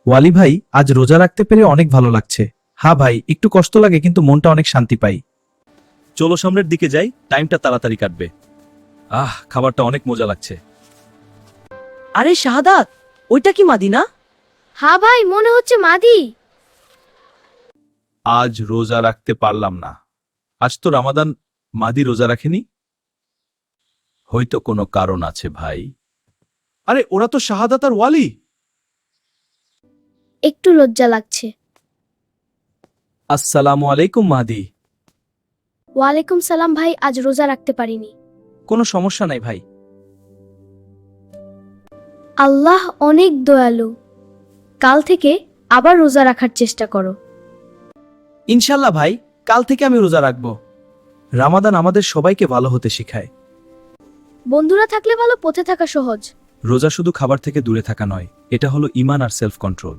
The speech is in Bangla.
ওয়ালি ভাই, আজ রোজা রাখতে পেরে অনেক ভালো লাগছে। হ্যাঁ ভাই, একটু কষ্ট লাগে কিন্তু মনটা অনেক শান্তি পাই। চলো সামনের দিকে যাই, টাইমটা তাড়াতাড়ি কাটবে। খাবারটা অনেক মজা লাগছে। আরে শাহাদাত, ওইটা কি মাদিনা? হ্যাঁ ভাই, মনে হচ্ছে মাদি। আজ রোজা রাখতে পারলাম না। আজ তো রামাদান, মাদি রোজা রাখেনি। হয়তো কোনো কারণ আছে ভাই। আরে ওরা তো শাহাদাত আর ওয়ালি। একটু লজ্জা লাগছে। আসসালামু আলাইকুম মাদি। ওয়ালাইকুম সালাম ভাই, আজ রোজা রাখতে পারিনি। কোনো সমস্যা নাই ভাই। আল্লাহ অনেক দয়ালু। কাল থেকে আবার রোজা রাখার চেষ্টা করো। ইনশাল্লাহ ভাই, কাল থেকে আমি রোজা রাখবো। রামাদান আমাদের সবাইকে ভালো হতে শেখায়। বন্ধুরা থাকলে ভালো, পথে থাকা সহজ। রোজা শুধু খাবার থেকে দূরে থাকা নয়, এটা হলো ঈমান আর সেলফ কন্ট্রোল।